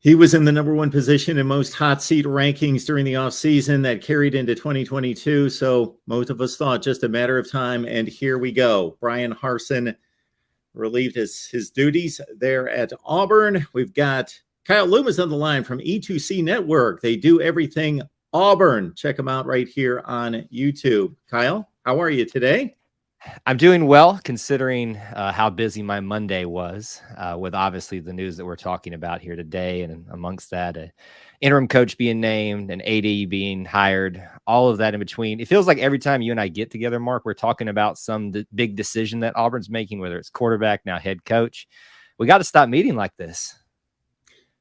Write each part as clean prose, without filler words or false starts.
He was in the #1 position in most hot seat rankings during the offseason that carried into 2022. So most of us thought just a matter of time. And here we go. Bryan Harsin relieved his duties there at Auburn. We've got Kyle Loomis on the line from E2C Network. They do everything Auburn. Check them out right here on YouTube. Kyle, how are you today? I'm doing well, considering how busy my Monday was with obviously the news that we're talking about here today. And amongst that, an interim coach being named, an AD being hired, all of that in between. It feels like every time you and I get together, Mark, we're talking about some big decision that Auburn's making, whether it's quarterback, now head coach. We got to stop meeting like this.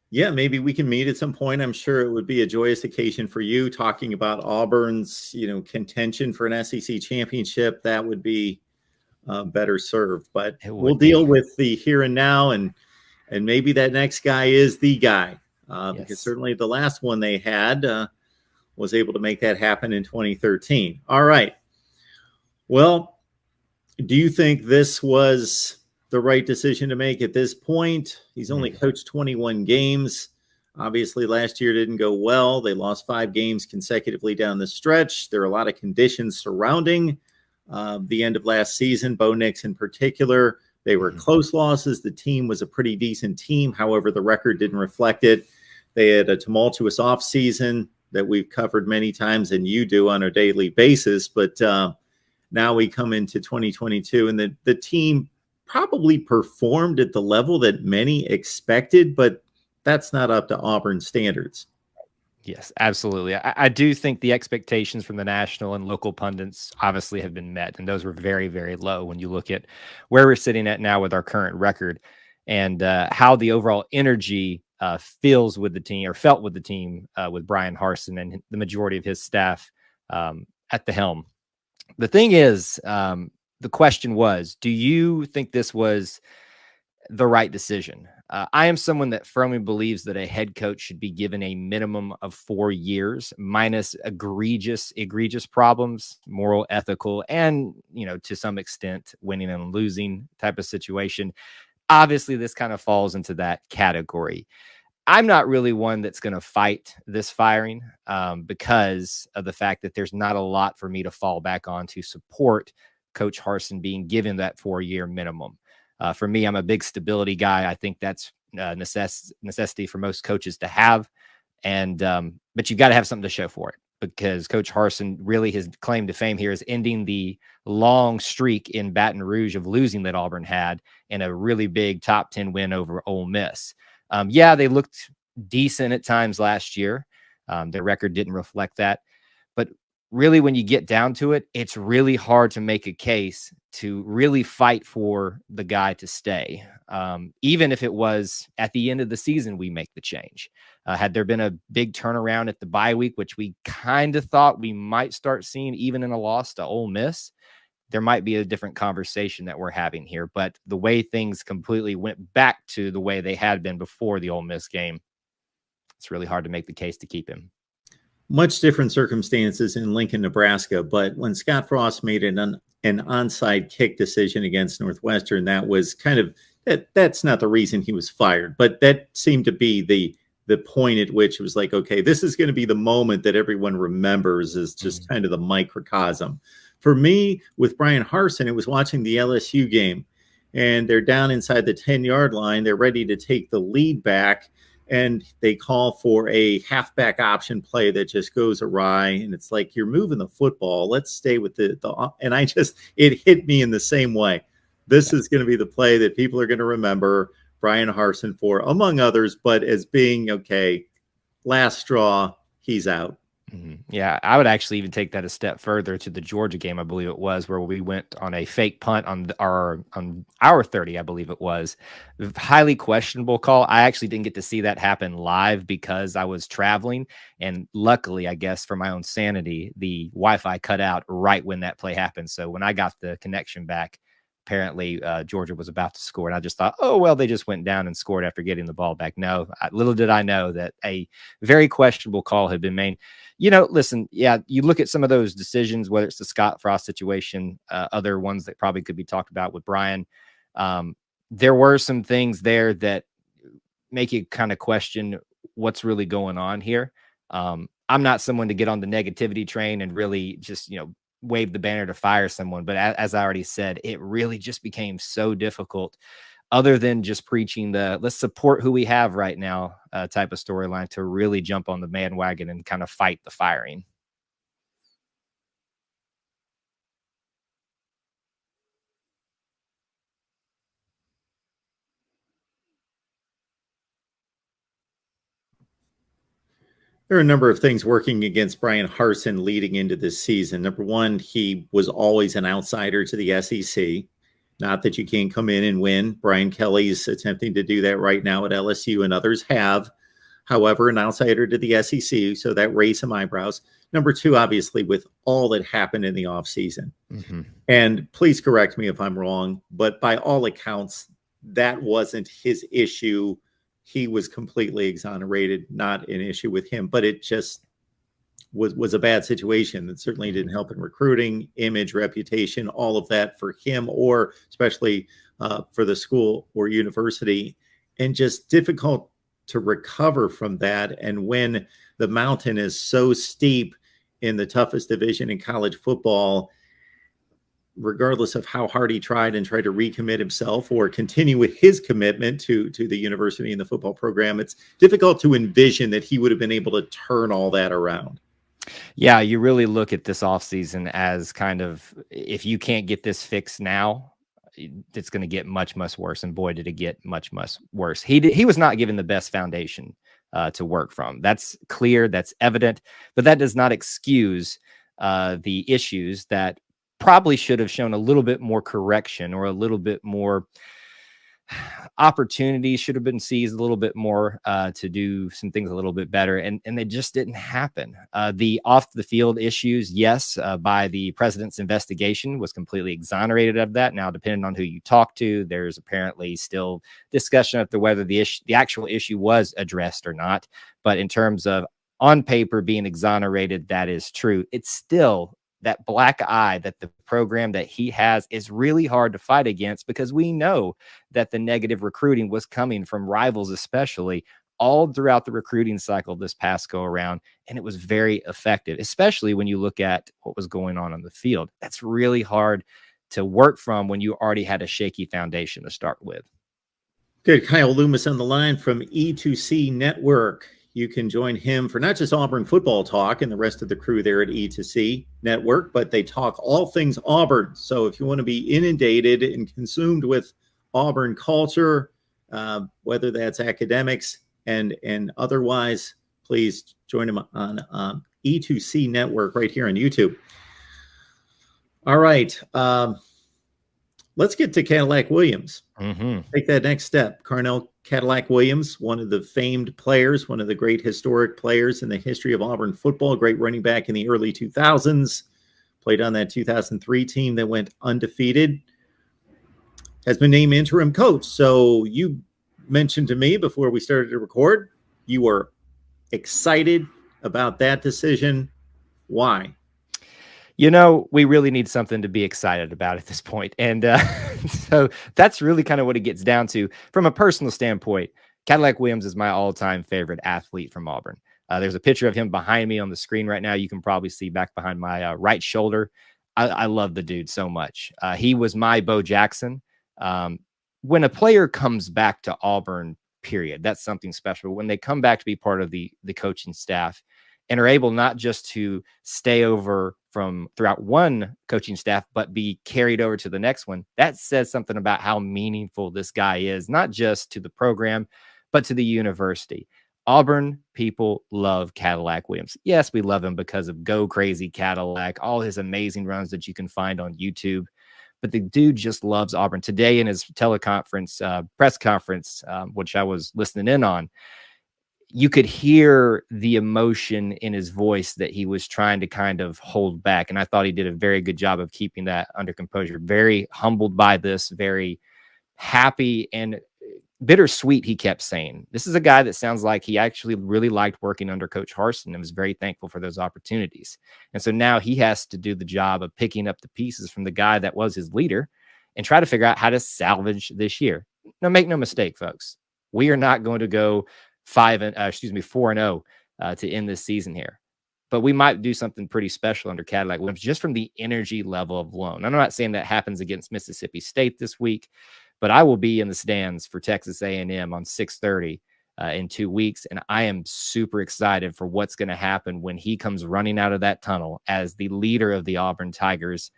Yeah, maybe we can meet at some point. I'm sure it would be a joyous occasion for you talking about Auburn's, contention for an SEC championship. That would be better served. But we'll deal with the here and now, and maybe that next guy is the guy, because certainly the last one they had was able to make that happen in 2013. All right. Well, do you think this was the right decision to make at this point? He's only coached 21 games. Obviously, last year didn't go well. They lost 5 games consecutively down the stretch. There are a lot of conditions surrounding the end of last season, Bo Nix in particular. They were close losses. The team was a pretty decent team. However, the record didn't reflect it. They had a tumultuous offseason that we've covered many times, and you do on a daily basis. But now we come into 2022, and the team probably performed at the level that many expected, but that's not up to Auburn standards. Yes, absolutely. I do think the expectations from the national and local pundits obviously have been met, and those were very, very low when you look at where we're sitting at now with our current record and how the overall energy feels with the team, or felt with the team, with Bryan Harsin and the majority of his staff at the helm. The thing is, the question was, do you think this was the right decision? I am someone that firmly believes that a head coach should be given a minimum of 4 years minus egregious problems, moral, ethical, and, to some extent, winning and losing type of situation. Obviously, this kind of falls into that category. I'm not really one that's going to fight this firing because of the fact that there's not a lot for me to fall back on to support Coach Harsin being given that 4-year minimum. For me, I'm a big stability guy. I think that's necessity for most coaches to have. And but you've got to have something to show for it, because Coach Harsin, really his claim to fame here is ending the long streak in Baton Rouge of losing that Auburn had in a really big top 10 win over Ole Miss. Yeah, they looked decent at times last year. Their record didn't reflect that. But really, when you get down to it, it's really hard to make a case to really fight for the guy to stay. Even if it was at the end of the season, we make the change. Had there been a big turnaround at the bye week, which we kind of thought we might start seeing even in a loss to Ole Miss, there might be a different conversation that we're having here. But the way things completely went back to the way they had been before the Ole Miss game, it's really hard to make the case to keep him. Much different circumstances in Lincoln, Nebraska, but when Scott Frost made an onside kick decision against Northwestern, that was kind of that's not the reason he was fired, but that seemed to be the point at which it was like, okay, this is going to be the moment that everyone remembers as just kind of the microcosm. For me, with Bryan Harsin, it was watching the LSU game, and they're down inside the 10-yard line. They're ready to take the lead back, and they call for a halfback option play that just goes awry. And it's like, you're moving the football. Let's stay with the and it hit me in the same way. This is going to be the play that people are going to remember Bryan Harsin for, among others, but as being, okay, last straw, he's out. Yeah, I would actually even take that a step further to the Georgia game, I believe it was, where we went on a fake punt on our 30, I believe it was. Highly questionable call. I actually didn't get to see that happen live because I was traveling, and luckily, I guess for my own sanity, the Wi-Fi cut out right when that play happened. So when I got the connection back, apparently Georgia was about to score, and I just thought, oh, well, they just went down and scored after getting the ball back. No, little did I know that a very questionable call had been made. Listen, yeah, you look at some of those decisions, whether it's the Scott Frost situation, other ones that probably could be talked about with Bryan. There were some things there that make you kind of question what's really going on here. I'm not someone to get on the negativity train and really just, wave the banner to fire someone. But as I already said, it really just became so difficult, other than just preaching the let's support who we have right now type of storyline, to really jump on the bandwagon and kind of fight the firing. There are a number of things working against Brian Harsin leading into this season. Number one, he was always an outsider to the SEC. Not that you can't come in and win. Brian Kelly's attempting to do that right now at LSU, and others have. However, an outsider to the SEC, so that raised some eyebrows. Number two, obviously, with all that happened in the offseason. Mm-hmm. And please correct me if I'm wrong, but by all accounts, that wasn't his issue. He was completely exonerated, not an issue with him, but it just was a bad situation. It certainly didn't help in recruiting, image, reputation, all of that for him, or especially for the school or university, and just difficult to recover from that. And when the mountain is so steep in the toughest division in college football, regardless of how hard he tried and tried to recommit himself or continue with his commitment to the university and the football program, it's difficult to envision that he would have been able to turn all that around. Yeah, you really look at this offseason as kind of, if you can't get this fixed now, it's going to get much, much worse. And boy, did it get much, much worse. He was not given the best foundation to work from. That's clear. That's evident. But that does not excuse the issues that probably should have shown a little bit more correction, or a little bit more opportunities should have been seized a little bit more to do some things a little bit better. And they just didn't happen. The off the field issues, yes, by the president's investigation, was completely exonerated of that. Now, depending on who you talk to, there's apparently still discussion of whether the actual issue was addressed or not. But in terms of on paper being exonerated, that is true. It's still that black eye that the program that he has is really hard to fight against, because we know that the negative recruiting was coming from rivals, especially all throughout the recruiting cycle this past go around. And it was very effective, especially when you look at what was going on the field. That's really hard to work from when you already had a shaky foundation to start with. Good. Kyle Loomis on the line from E2C Network. You can join him for not just Auburn football talk and the rest of the crew there at E2C Network, but they talk all things Auburn. So if you want to be inundated and consumed with Auburn culture, whether that's academics and otherwise, please join him on E2C Network right here on YouTube. All right. Let's get to Cadillac Williams. Mm-hmm. Take that next step. Carnell Cadillac Williams, one of the famed players, one of the great historic players in the history of Auburn football, great running back in the early 2000s, played on that 2003 team that went undefeated, has been named interim coach. So you mentioned to me before we started to record, you were excited about that decision. Why? We really need something to be excited about at this point. And so that's really kind of what it gets down to. From a personal standpoint, Cadillac Williams is my all-time favorite athlete from Auburn. There's a picture of him behind me on the screen right now. You can probably see back behind my right shoulder. I love the dude so much. He was my Bo Jackson. When a player comes back to Auburn, period, that's something special. When they come back to be part of the coaching staff and are able not just to stay over from throughout one coaching staff, but be carried over to the next one, that says something about how meaningful this guy is, not just to the program, but to the university. Auburn people love Cadillac Williams. Yes, we love him because of Go Crazy Cadillac, all his amazing runs that you can find on YouTube. But the dude just loves Auburn. Today in his teleconference, press conference, which I was listening in on, you could hear the emotion in his voice that he was trying to kind of hold back. And I thought he did a very good job of keeping that under composure. Very humbled by this, very happy and bittersweet, he kept saying. This is a guy that sounds like he actually really liked working under Coach Harsin and was very thankful for those opportunities. And so now he has to do the job of picking up the pieces from the guy that was his leader and try to figure out how to salvage this year. Now, make no mistake, folks. We are not going to go 4-0 to end this season here. But we might do something pretty special under Cadillac Williams just from the energy level of alone. I'm not saying that happens against Mississippi State this week, but I will be in the stands for Texas A&M on 6:30 in 2 weeks, and I am super excited for what's going to happen when he comes running out of that tunnel as the leader of the Auburn Tigers.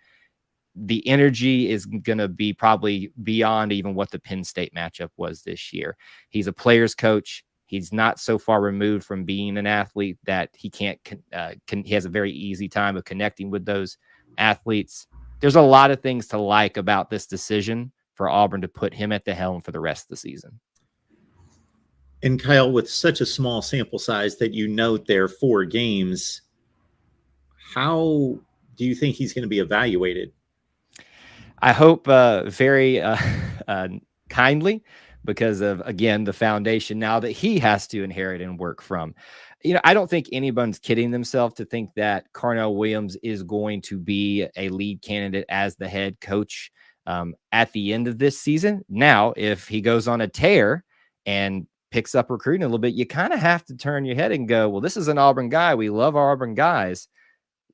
The energy is going to be probably beyond even what the Penn State matchup was this year. He's a player's coach. He's not so far removed from being an athlete that he can't, he has a very easy time of connecting with those athletes. There's a lot of things to like about this decision for Auburn to put him at the helm for the rest of the season. And Kyle, with such a small sample size that you note there, 4 games, how do you think he's going to be evaluated? I hope very kindly, because of, again, the foundation now that he has to inherit and work from. I don't think anyone's kidding themselves to think that Carnell Williams is going to be a lead candidate as the head coach at the end of this season. Now, if he goes on a tear and picks up recruiting a little bit, you kind of have to turn your head and go, well, this is an Auburn guy. We love our Auburn guys.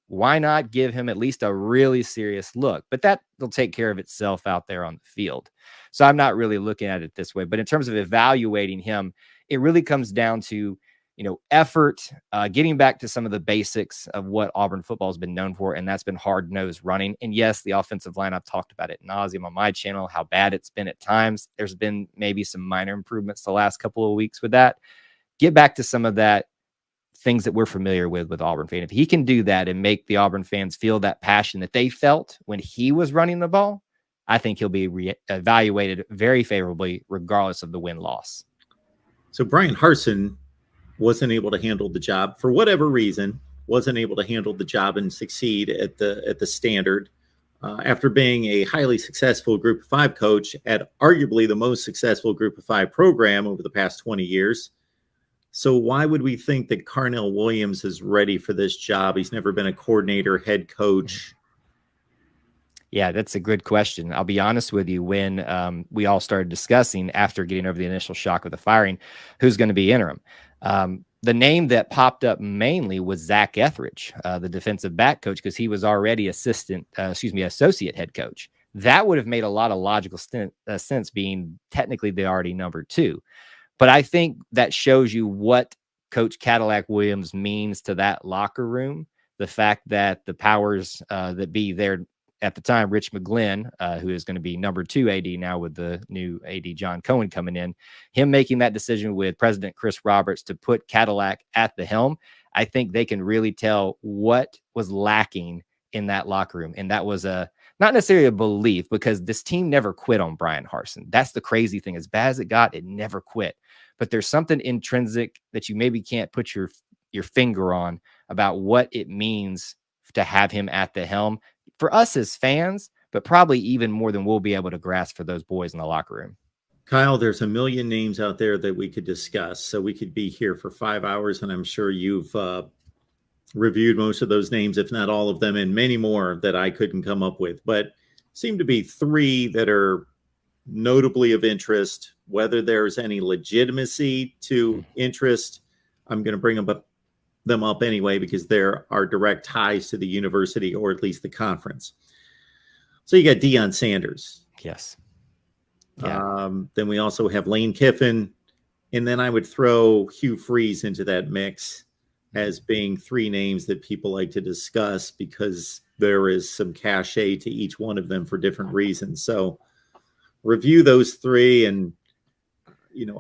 Why not give him at least a really serious look? But that will take care of itself out there on the field. So I'm not really looking at it this way. But in terms of evaluating him, it really comes down to, effort, getting back to some of the basics of what Auburn football has been known for, and that's been hard-nosed running. And yes, the offensive line, I've talked about it ad nauseum on my channel, how bad it's been at times. There's been maybe some minor improvements the last couple of weeks with that. Get back to some of that things that we're familiar with Auburn fans. If he can do that and make the Auburn fans feel that passion that they felt when he was running the ball, I think he'll be evaluated very favorably regardless of the win-loss. So Brian Harsin wasn't able to handle the job for whatever reason, wasn't able to handle the job and succeed at the standard after being a highly successful Group of 5 coach at arguably the most successful Group of 5 program over the past 20 years. So why would we think that Carnell Williams is ready for this job? He's never been a coordinator, head coach. Yeah, that's a good question. I'll be honest with you. When we all started discussing after getting over the initial shock of the firing, who's going to be interim, the name that popped up mainly was Zach Etheridge, the defensive back coach, because he was already associate head coach. That would have made a lot of logical sense, being technically the already number 2. But I think that shows you what Coach Cadillac Williams means to that locker room. The fact that the powers that be there at the time, Rich McGlynn, who is going to be number 2 AD now with the new AD John Cohen coming in, him making that decision with President Chris Roberts to put Cadillac at the helm, I think they can really tell what was lacking in that locker room. And that was not necessarily a belief, because this team never quit on Brian Harsin. That's the crazy thing. As bad as it got, it never quit. But there's something intrinsic that you maybe can't put your finger on about what it means to have him at the helm for us as fans, but probably even more than we'll be able to grasp for those boys in the locker room. Kyle, there's a million names out there that we could discuss. So we could be here for 5 hours, and I'm sure you've reviewed most of those names, if not all of them, and many more that I couldn't come up with. But seem to be 3 that are notably of interest. Whether there's any legitimacy to interest, I'm going to bring them up anyway, because there are direct ties to the university, or at least the conference. So you got Deion Sanders. Yes. Yeah. Then we also have Lane Kiffin. And then I would throw Hugh Freeze into that mix as being 3 names that people like to discuss, because there is some cachet to each one of them for different reasons. So review those 3 and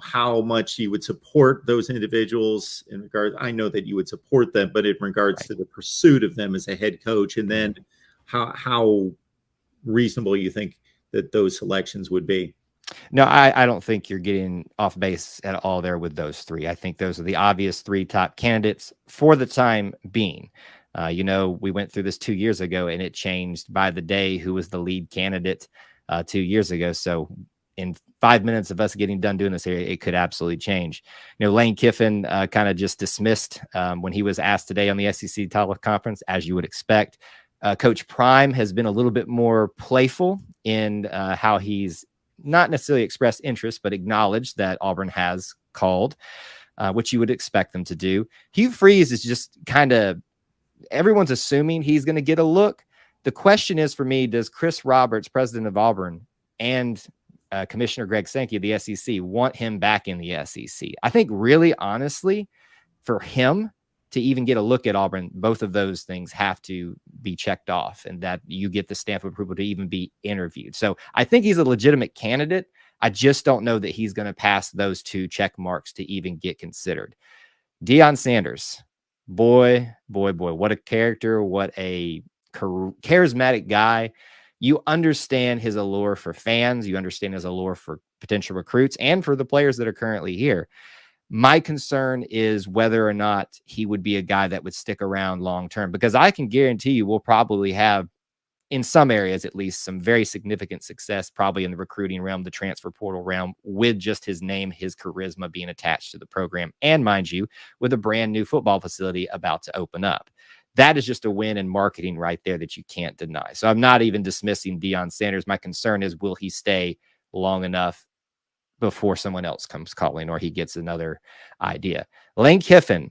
how much you would support those individuals in regards. I know that you would support them, but in regards to the pursuit of them as a head coach, and then how reasonable you think that those selections would be. No, I don't think you're getting off base at all there with those 3. I think those are the obvious 3 top candidates for the time being. We went through this 2 years ago, and it changed by the day who was the lead candidate 2 years ago. So in 5 minutes of us getting done doing this area, it could absolutely change. Lane Kiffin kind of just dismissed when he was asked today on the SEC teleconference, as you would expect. Coach Prime has been a little bit more playful in how he's not necessarily expressed interest, but acknowledged that Auburn has called. which you would expect them to do. Hugh Freeze is just kind of, everyone's assuming he's going to get a look. The question is for me, does Chris Roberts, president of Auburn, and Commissioner Greg Sankey of the SEC want him back in the SEC? I think really, honestly, for him to even get a look at Auburn, both of those things have to be checked off, and that you get the stamp of approval to even be interviewed. So I think he's a legitimate candidate. I just don't know that he's going to pass those two check marks to even get considered. Deion Sanders, boy, what a character, what a charismatic guy. You understand his allure for fans. You understand his allure for potential recruits and for the players that are currently here. My concern is whether or not he would be a guy that would stick around long term, because I can guarantee you we'll probably have, in some areas at least, some very significant success probably in the recruiting realm, the transfer portal realm, with just his name, his charisma being attached to the program. And mind you, with a brand new football facility about to open up. That is just a win in marketing right there that you can't deny. So I'm not even dismissing Deion Sanders. My concern is, will he stay long enough before someone else comes calling or he gets another idea? Lane Kiffin,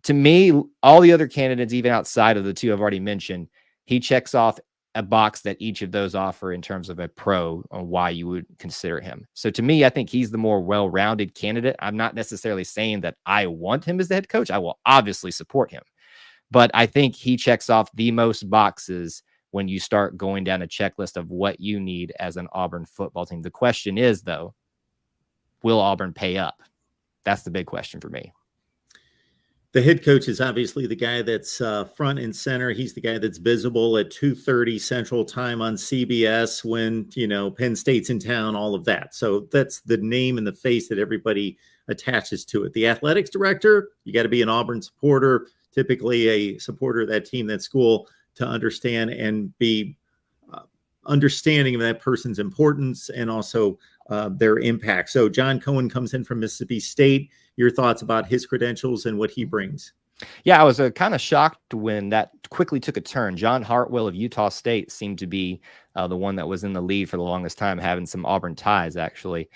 to me, all the other candidates, even outside of the two I've already mentioned, he checks off a box that each of those offer in terms of a pro on why you would consider him. So to me, I think he's the more well-rounded candidate. I'm not necessarily saying that I want him as the head coach. I will obviously support him, but I think he checks off the most boxes when you start going down a checklist of what you need as an Auburn football team. The question is, though, will Auburn pay up? That's the big question for me. The head coach is obviously the guy that's front and center. He's the guy that's visible at 2:30 Central Time on CBS when, Penn State's in town, all of that. So that's the name and the face that everybody attaches to it. The athletics director, you got to be an Auburn supporter, typically a supporter of that team, that school, to understand and be understanding of that person's importance and also their impact. So John Cohen comes in from Mississippi State. Your thoughts about his credentials and what he brings? Yeah, I was kind of shocked when that quickly took a turn. John Hartwell of Utah State seemed to be the one that was in the lead for the longest time, having some Auburn ties, actually.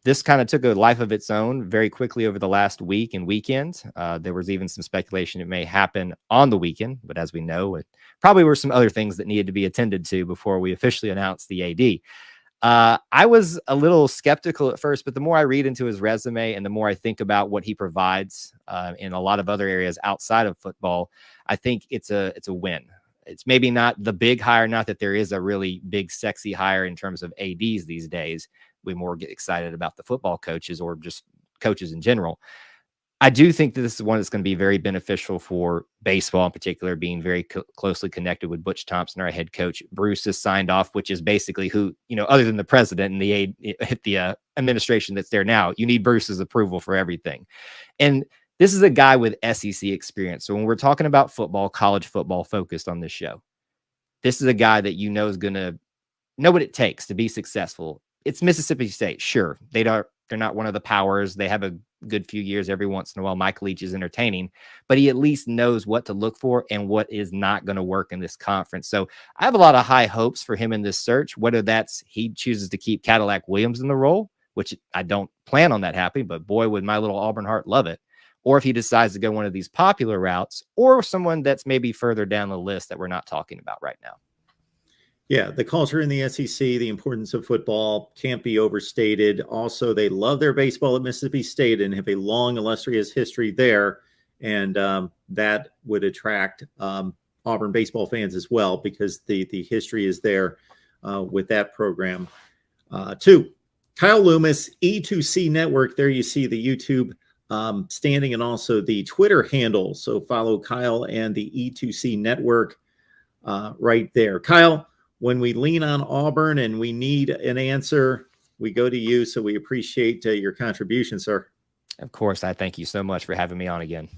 This kind of took a life of its own very quickly over the last week and weekend. There was even some speculation it may happen on the weekend, but as we know, it probably were some other things that needed to be attended to before we officially announced the AD. I was a little skeptical at first, but the more I read into his resume and the more I think about what he provides in a lot of other areas outside of football, I think it's a win. It's maybe not the big hire, not that there is a really big, sexy hire in terms of ADs these days. We more get excited about the football coaches or just coaches in general. I do think that this is one that's going to be very beneficial for baseball in particular, being very closely connected with Butch Thompson, our head coach. Bruce has signed off, which is basically who, other than the president and the administration that's there now, you need Bruce's approval for everything. And this is a guy with SEC experience. So when we're talking about football, college football focused on this show, this is a guy that is going to know what it takes to be successful. It's Mississippi State. Sure, they're not one of the powers. They have a good few years every once in a while. Mike Leach is entertaining, but he at least knows what to look for and what is not going to work in this conference. So I have a lot of high hopes for him in this search, whether that's he chooses to keep Cadillac Williams in the role, which I don't plan on that happening, but boy, would my little Auburn heart love it. Or if he decides to go one of these popular routes or someone that's maybe further down the list that we're not talking about right now. Yeah, the culture in the SEC, the importance of football can't be overstated. Also, they love their baseball at Mississippi State and have a long, illustrious history there. And that would attract Auburn baseball fans as well, because the history is there with that program. Two, Kyle Loomis, E2C Network. There you see the YouTube standing and also the Twitter handle. So follow Kyle and the E2C Network right there. Kyle, when we lean on Auburn and we need an answer, we go to you. So we appreciate your contribution, sir. Of course. I thank you so much for having me on again.